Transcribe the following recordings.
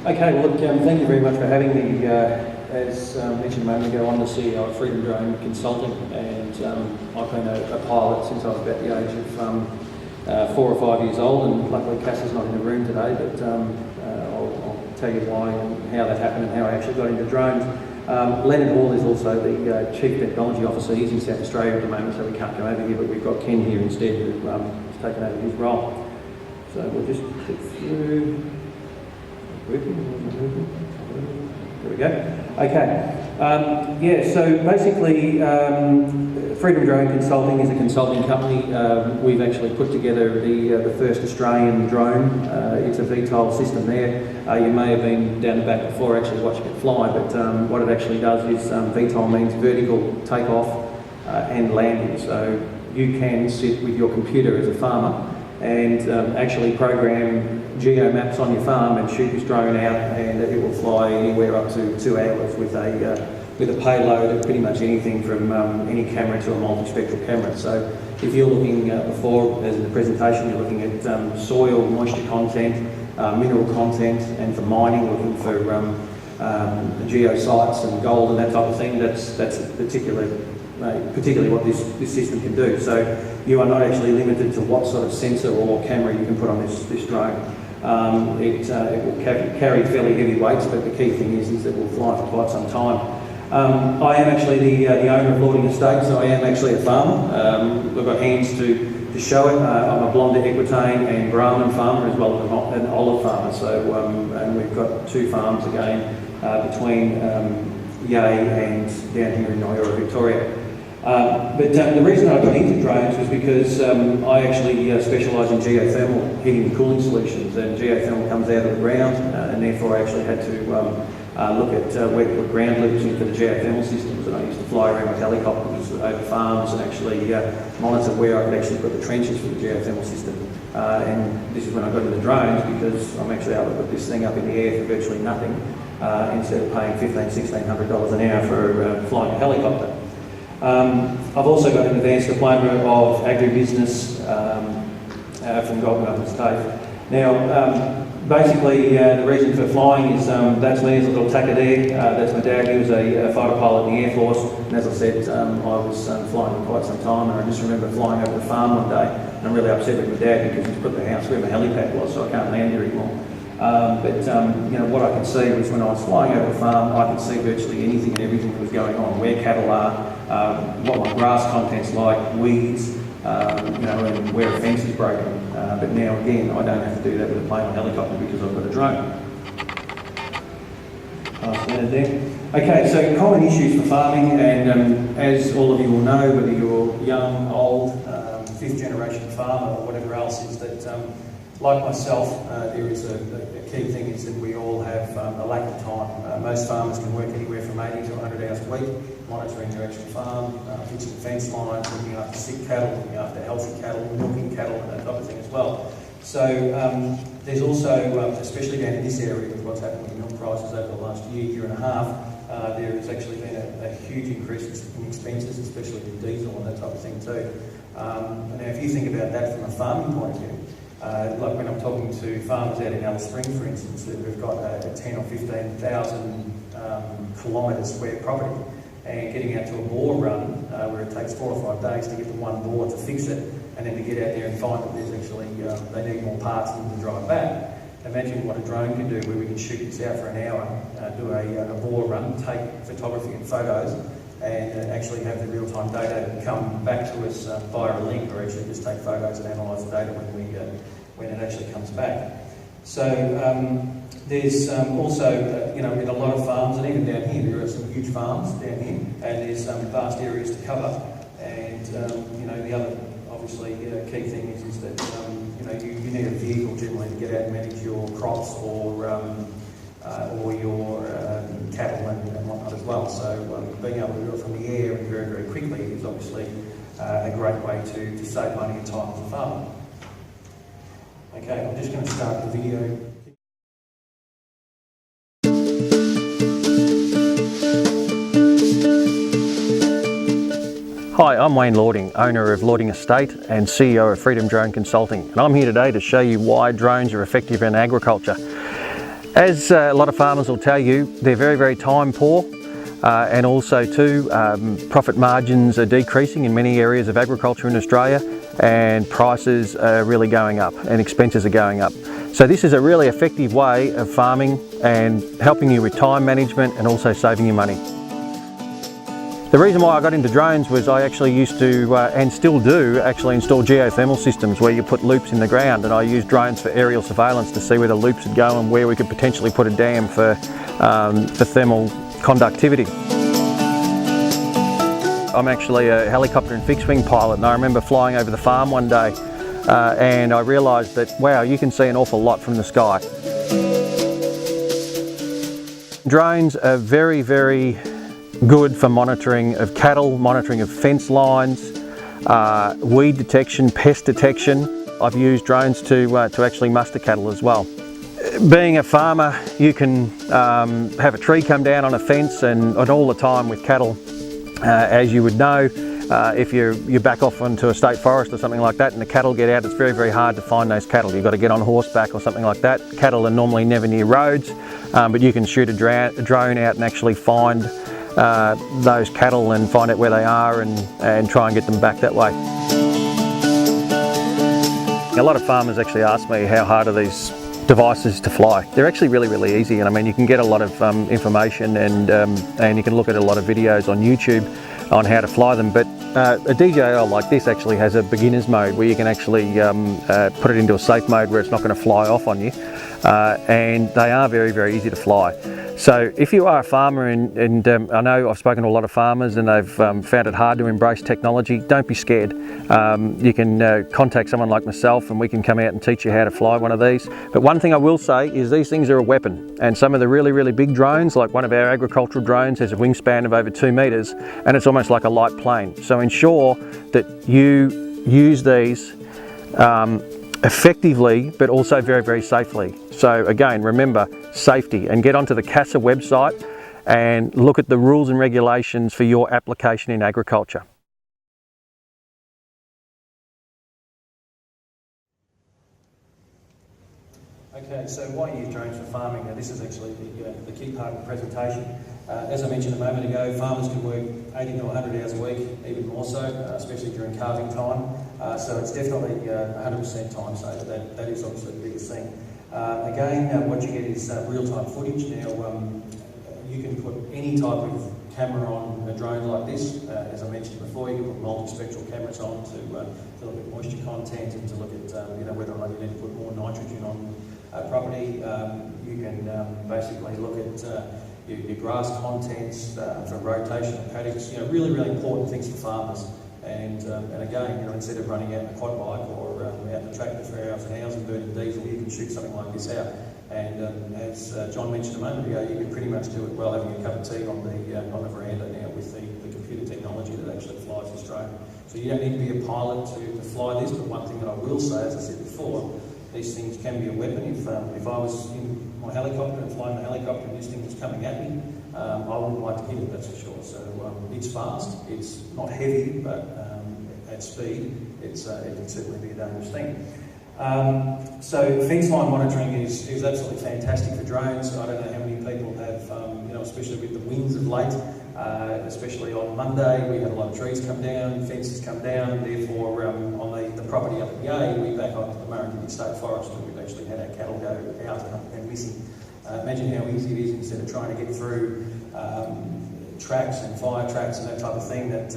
Okay, well look, thank you very much for having me. As mentioned a moment ago, I'm the CEO of Freedom Drone Consulting, and I've been a pilot since I was about the age of 4 or 5 years old, and luckily Cass is not in the room today, but I'll tell you why and how that happened and how I actually got into drones. Leonard Hall is also the Chief Technology Officer. He's in South Australia at the moment, so we can't come over here, but we've got Ken here instead who's taken over his role. So we'll just click through. There we go. Okay. So basically, Freedom Drone Consulting is a consulting company. We've actually put together the first Australian drone. It's a VTOL system there. You may have been down the back before actually watching it fly, but what it actually does is VTOL means vertical takeoff and landing. So you can sit with your computer as a farmer and actually program geo maps on your farm and shoot this drone out, and it will fly anywhere up to 2 hours with a payload of pretty much anything from any camera to a multispectral camera. So if you're looking before, as in the presentation, you're looking at soil, moisture content, mineral content, and for mining, looking for geosites and gold and that type of thing, that's particularly what this system can do. So you are not actually limited to what sort of sensor or camera you can put on this drone. It will carry fairly heavy weights, but the key thing is that it will fly for quite some time. I am actually the owner of Lording Estate, so I am actually a farmer. We've got hands to show it. I'm a Blonde Equitane and Brahman farmer as well as an olive farmer. So and we've got 2 farms again between Yea and down here in Nyora, Victoria. But the reason I got into drones was because I actually specialise in geothermal heating and cooling solutions, and geothermal comes out of the ground, and therefore I actually had to look at where to put ground loops in for the geothermal systems. And I used to fly around with helicopters over farms and actually monitor where I could actually put the trenches for the geothermal system. And this is when I got into drones, because I'm actually able to put this thing up in the air for virtually nothing, instead of paying $1,500–1,600 an hour for flying a helicopter. I've also got an advanced diploma of agribusiness from Goulburn Uplands TAFE. Now, basically, the reason for flying is that's me as a little tacker there. That's my dad. He was a fighter pilot in the Air Force, and as I said, I was flying for quite some time. And I just remember flying over the farm one day, and I'm really upset with my dad because he's put the house where my helipad was, so I can't land here anymore. What I could see was when I was flying over the farm, I could see virtually anything and everything that was going on, where cattle are, what my grass content's like, weeds, and where a fence is broken. But now again, I don't have to do that with a plane or helicopter because I've got a drone. Okay, so common issues for farming, and as all of you will know, whether you're young, old, 5th generation farmer or whatever else, is that like myself, there is a key thing is that we all have a lack of time. Most farmers can work anywhere from 80 to 100 hours a week, monitoring their actual farm, fixing fence lines, looking after sick cattle, looking after healthy cattle, milking cattle, and that type of thing as well. So there's also, especially down in this area with what's happened with milk prices over the last year and a half, there has actually been a huge increase in expenses, especially with diesel and that type of thing too. Now if you think about that from a farming point of view, like when I'm talking to farmers out in Alice Springs, for instance, that we've got a 10 or 15,000 kilometre square property, and getting out to a bore run where it takes 4 or 5 days to get the one bore to fix it, and then to get out there and find that there's actually they need more parts than to drive back. Imagine what a drone can do, where we can shoot this out for an hour, do a bore run, take photography and photos, and actually have the real-time data come back to us via a link, or actually just take photos and analyse the data when it actually comes back. So there's also, in a lot of farms, and even down here, there are some huge farms down here, and there's vast areas to cover. And the other, obviously, key thing is that you need a vehicle generally to get out and manage your crops or your cattle and whatnot as well. So being able to do it from the air and very, very quickly is obviously a great way to save money and time as a farmer. Okay, I'm just going to start the video. Hi, I'm Wayne Lording, owner of Lording Estate and CEO of Freedom Drone Consulting, and I'm here today to show you why drones are effective in agriculture. As a lot of farmers will tell you, they're very, very time poor, and also too, profit margins are decreasing in many areas of agriculture in Australia, and prices are really going up and expenses are going up. So this is a really effective way of farming and helping you with time management and also saving you money. The reason why I got into drones was I actually used to, and still do, actually install geothermal systems where you put loops in the ground, and I use drones for aerial surveillance to see where the loops would go and where we could potentially put a dam for thermal conductivity. I'm actually a helicopter and fixed wing pilot, and I remember flying over the farm one day and I realised that, wow, you can see an awful lot from the sky. Drones are very, very good for monitoring of cattle, monitoring of fence lines, weed detection, pest detection. I've used drones to actually muster cattle as well. Being a farmer, you can have a tree come down on a fence, and all the time with cattle, as you would know, if you back off onto a state forest or something like that and the cattle get out, it's very, very hard to find those cattle. You've got to get on horseback or something like that. Cattle are normally never near roads, but you can shoot a drone out and actually find those cattle and find out where they are and try and get them back that way. A lot of farmers actually ask me how hard are these devices to fly. They're actually really, really easy, and I mean you can get a lot of information and you can look at a lot of videos on YouTube on how to fly them, but a DJI like this actually has a beginner's mode where you can actually put it into a safe mode where it's not going to fly off on you, and they are very, very easy to fly. So if you are a farmer, and I know I've spoken to a lot of farmers and they've found it hard to embrace technology, don't be scared. You can contact someone like myself and we can come out and teach you how to fly one of these. But one thing I will say is these things are a weapon, and some of the really, really big drones, like one of our agricultural drones, has a wingspan of over 2 meters and it's almost like a light plane. So ensure that you use these effectively, but also very, very safely. So again, remember safety, and get onto the CASA website and look at the rules and regulations for your application in agriculture. Okay, so why use drones for farming? Now this is actually the key part of the presentation. As I mentioned a moment ago, farmers can work 80 to 100 hours a week, even more so, especially during calving time. So it's definitely 100% time saver. That is obviously the biggest thing. Again, what you get is real-time footage. Now, you can put any type of camera on a drone like this. As I mentioned before, you can put multispectral cameras on to look at moisture content and to look at whether or not you need to put more nitrogen on property. You can basically look at your grass contents for rotation of paddocks. Really, really important things for farmers. And again, instead of running out in a quad bike or out in the tractor for hours and hours and burning diesel, you can shoot something like this out. And as John mentioned a moment ago, you can pretty much do it while having a cup of tea on the veranda now with the computer technology that actually flies this drone. So you don't need to be a pilot to fly this, but one thing that I will say, as I said before, these things can be a weapon. If I was in my helicopter and flying the helicopter and this thing was coming at me, I wouldn't like to hit it, that's for sure. So it's fast, it's not heavy, but at speed, it can certainly be a dangerous thing. So fence line monitoring is absolutely fantastic for drones. I don't know how many people have, especially with the winds of late, especially on Monday, we had a lot of trees come down, fences come down, therefore on the property up at Yea, we back onto the Murrumbidgee State Forest, and we've actually had our cattle go out and missing. Imagine how easy it is, instead of trying to get through tracks and fire tracks and that type of thing, that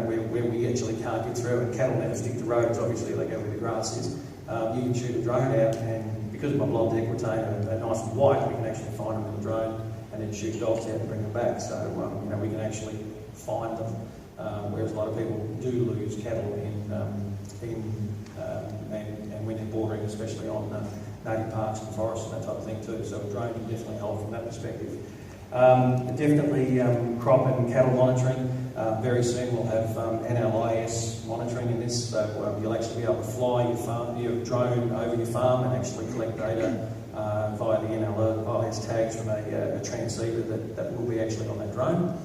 where we actually can't get through, and cattle never stick to roads, obviously they go where the grass is. You can shoot a drone out, and because of my blonde equitain are nice and white, we can actually find them with the drone and then shoot dogs out and bring them back. So we can actually find them, whereas a lot of people do lose cattle and when they're bordering, especially on native parks and forests and that type of thing too. So a drone can definitely help from that perspective. Definitely crop and cattle monitoring. Very soon we'll have NLIS monitoring in this, so you'll actually be able to fly your drone over your farm and actually collect data via the NLIS tags from a transceiver that will be actually on that drone.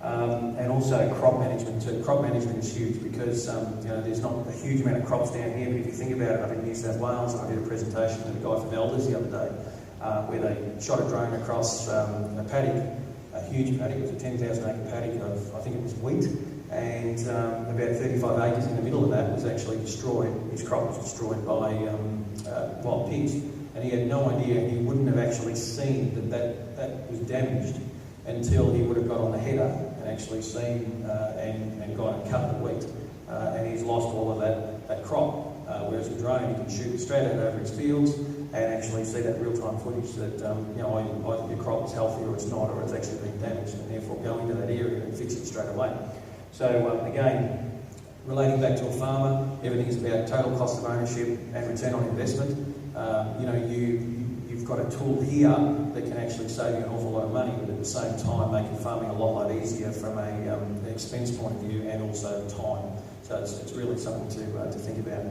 And also crop management too. Crop management is huge because there's not a huge amount of crops down here, but if you think about it, up in New South Wales, I did a presentation with a guy from Elders the other day. where they shot a drone across a paddock, a huge paddock. It was a 10,000 acre paddock of, I think it was wheat, and about 35 acres in the middle of that was actually destroyed. His crop was destroyed by wild pigs, and he had no idea, and he wouldn't have actually seen that was damaged until he would have got on the header and actually seen and gone and cut the wheat, and he's lost all of that crop. Whereas a drone, you can shoot straight out over his fields and actually see that real-time footage that either your crop is healthy or it's not, or it's actually been damaged, and therefore go into that area and fix it straight away. So again, relating back to a farmer, everything is about total cost of ownership and return on investment. You've got a tool here that can actually save you an awful lot of money, but at the same time making farming a lot easier from an expense point of view and also time. So it's really something to think about.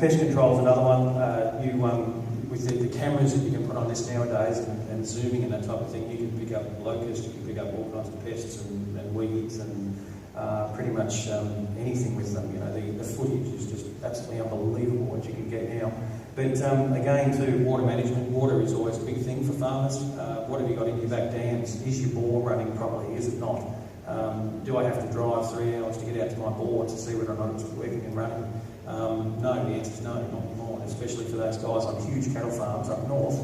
Pest control is another one. With the cameras that you can put on this nowadays and zooming and that type of thing, you can pick up locusts, you can pick up all kinds of pests and weeds and pretty much anything with them. The footage is just absolutely unbelievable what you can get now. But again, to water management, water is always a big thing for farmers. What have you got in your back dams? Is your bore running properly? Is it not? Do I have to drive 3 hours to get out to my bore to see whether or not it's working and running? No, the answer is no, not anymore. Especially for those guys on huge cattle farms up north,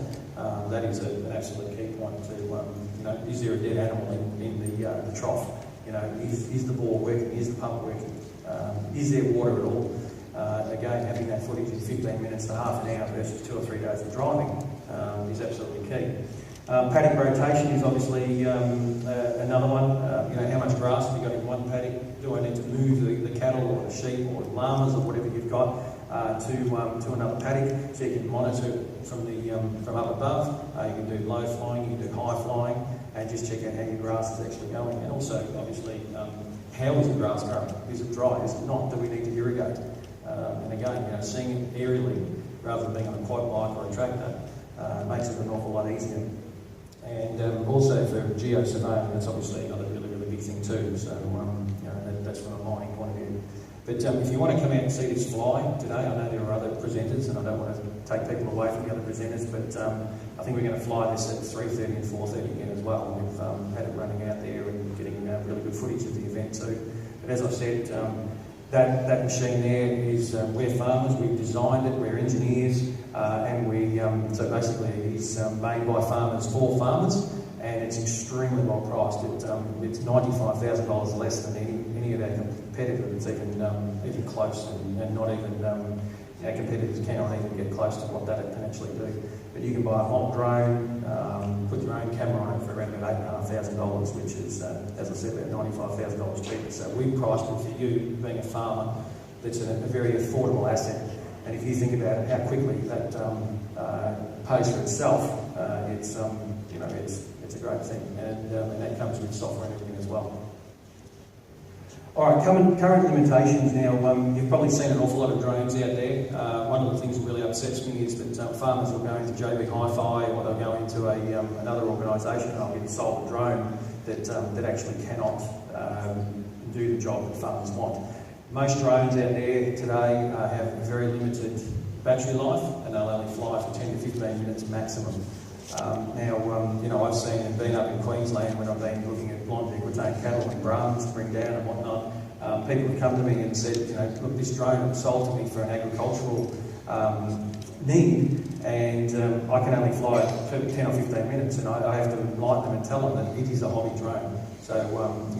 that is an absolute key point to, is there a dead animal in the trough? Is the bore working? Is the pump working? Is there water at all? Again, having that footage in 15 minutes to half an hour versus 2 or 3 days of driving is absolutely key. Paddock rotation is obviously another one. How much grass have you got in one paddock? Do I need to move the cattle or the sheep or the llamas or whatever you've got to another paddock? So you can monitor from up above. You can do low flying, you can do high flying, and just check out how your grass is actually going. And also, obviously, how is the grass growing? Is it dry? Is it not? Do we need to irrigate? And again, seeing it aerially rather than being on a quad bike or a tractor makes it an awful lot easier. And also for geosurveying, that's obviously another really, really big thing too. So that's from a mining point of view. But if you want to come out and see this fly today, I know there are other presenters, and I don't want to take people away from the other presenters, but I think we're going to fly this at 3:30 and 4:30 again as well. We've had it running out there and getting really good footage of the event too. But as I said, that machine there is we're farmers, we've designed it, we're engineers, and so basically it's made by farmers for farmers, and it's extremely well priced. It's $95,000 less than any of our competitors. It's even close, and not even our competitors cannot even get close to what that can actually do. But you can buy a whole drone, put your own camera on it for around about $8,500, which is, as I said, about $95,000 cheaper. So we priced it for you, being a farmer, that's a very affordable asset. And if you think about how quickly that pays for itself, it's a great thing. And that comes with software and everything as well. All right, current limitations now. You've probably seen an awful lot of drones out there. One of the things that really upsets me is that farmers will go into JB Hi-Fi, or they'll go into another organisation and they'll get sold a drone that actually cannot do the job that farmers want. Most drones out there today have a very limited battery life, and they'll only fly for 10 to 15 minutes maximum. I've seen and been up in Queensland when I've been looking at blonde Equitain cattle and Brahmans to bring down and whatnot. People have come to me and said, look, this drone was sold to me for an agricultural need, and I can only fly it for 10 or 15 minutes, and I have to enlighten them and tell them that it is a hobby drone. So,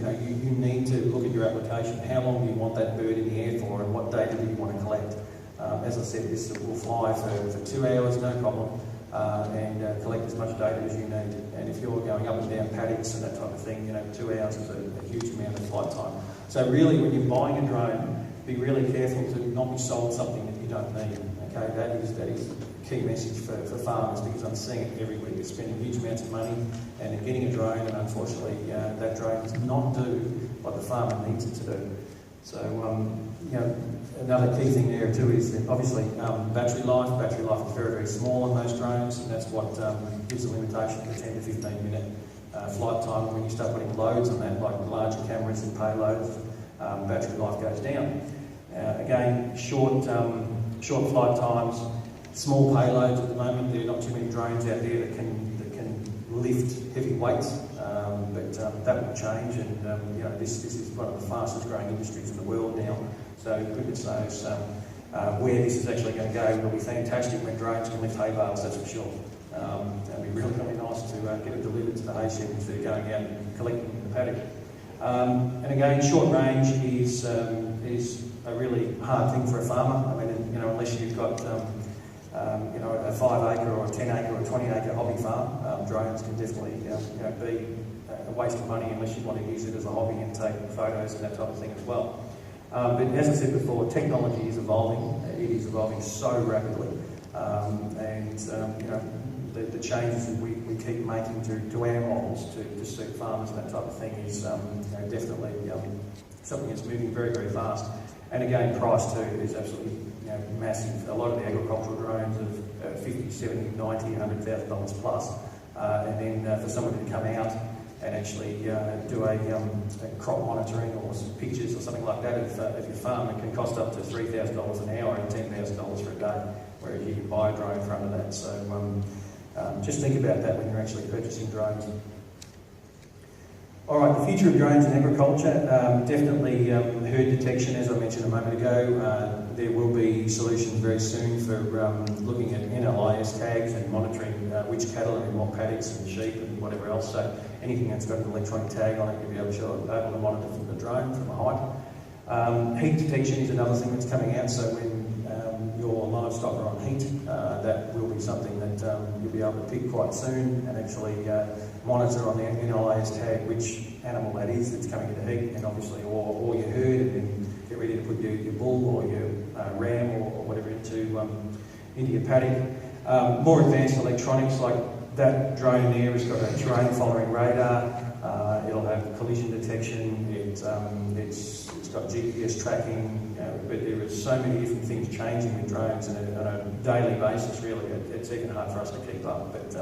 you need to look at your application. How long do you want that bird in the air for, and what data do you want to collect? As I said, this will fly for 2 hours, no problem. And collect as much data as you need. And if you're going up and down paddocks and that type of thing, 2 hours is a huge amount of flight time. So really, when you're buying a drone, be really careful to not be sold something that you don't need. Okay, that is a key message for farmers, because I'm seeing it everywhere. You're spending huge amounts of money and they're getting a drone, and unfortunately, that drone does not do what the farmer needs it to do. So, another key thing there too is that obviously battery life. Battery life is very, very small on most drones, and that's what gives the limitation of 10 to 15 minute flight time. When you start putting loads on that, like larger cameras and payloads, battery life goes down. Again, short flight times, small payloads at the moment. There are not too many drones out there that can lift heavy weights, but that will change. And you know, this is one of the fastest growing industries in the world now. So goodness knows where this is actually going to go. It'll be fantastic when drones can lift hay bales, that's for sure. It'll be really, really nice to get it delivered to the hay shed instead of going out and collecting in the paddock. And again, short range is a really hard thing for a farmer. I mean, you know, unless you've got you know, a 5 acre or a 10 acre or a 20 acre hobby farm, drones can definitely you know, be a waste of money unless you want to use it as a hobby and take photos and that type of thing as well. But as I said before, technology is evolving. It is evolving so rapidly, and you know, the changes that we keep making to our models to suit farmers and that type of thing is you know, definitely something that's moving very, very fast. And again, price too is absolutely massive. A lot of the agricultural drones of $50, $70, $90, $100,000 plus, and then for somebody to come out and actually do a crop monitoring or some pictures or something like that of your farm, it can cost up to $3,000 an hour and $10,000 for a day, whereas you can buy a drone for under that. So just think about that when you're actually purchasing drones. All right, the future of drones in agriculture, definitely herd detection, as I mentioned a moment ago. There will be solutions very soon for looking at NLIS tags and monitoring which cattle are in what paddocks and sheep and whatever else. So anything that's got an electronic tag on it, you'll be able to monitor from the drone from a height. Heat detection is another thing that's coming out. So when your livestock are on heat, that will be something that you'll be able to pick quite soon and actually monitor on the NLIS tag which animal that is that's coming into heat, and obviously or your herd, and then get ready to put your bull or your ram or whatever into your paddock. More advanced electronics, like that drone there has got a terrain following radar. It'll have collision detection. It's got GPS tracking. But there are so many different things changing with drones on a daily basis. Really, it's even hard for us to keep up. But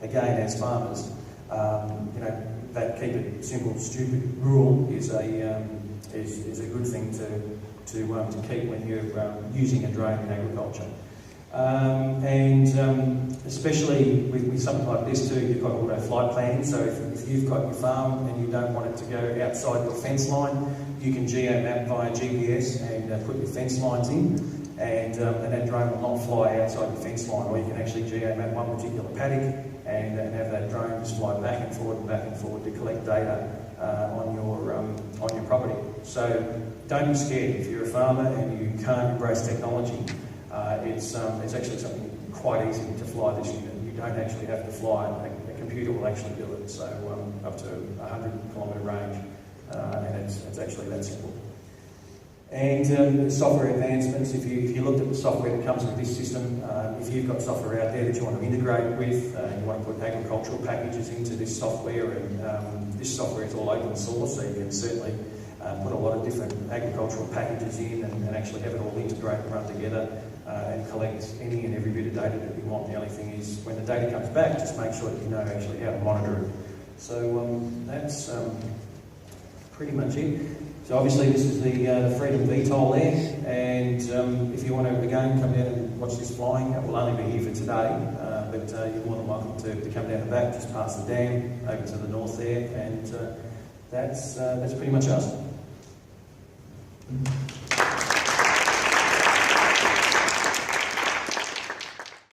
again, as farmers, you know, that keep it simple, stupid rule is a good thing to keep when you're using a drone in agriculture. Especially with something like this too, you've got auto flight planning. So if you've got your farm and you don't want it to go outside your fence line, you can geo-map via GPS and put your fence lines in, and that drone will not fly outside your fence line. Or you can actually geo-map one particular paddock and have that drone just fly back and forward to collect data on your property. So don't be scared. If you're a farmer and you can't embrace technology, it's actually something quite easy to fly this unit. You don't actually have to fly. A computer will actually do it. So up to 100-kilometre range, and it's actually that simple. And software advancements, if you looked at the software that comes with this system, if you've got software out there that you want to integrate with, you want to put agricultural packages into this software, and this software is all open source, so you can certainly put a lot of different agricultural packages in and actually have it all integrate and run together and collect any and every bit of data that you want. The only thing is, when the data comes back, just make sure that you know actually how to monitor it. So that's pretty much it. So obviously this is the Freedom VTOL there, and if you want to again come down and watch this flying, we'll only be here for today, but you're more than welcome to come down the back, just past the dam, over to the north there, and that's pretty much us.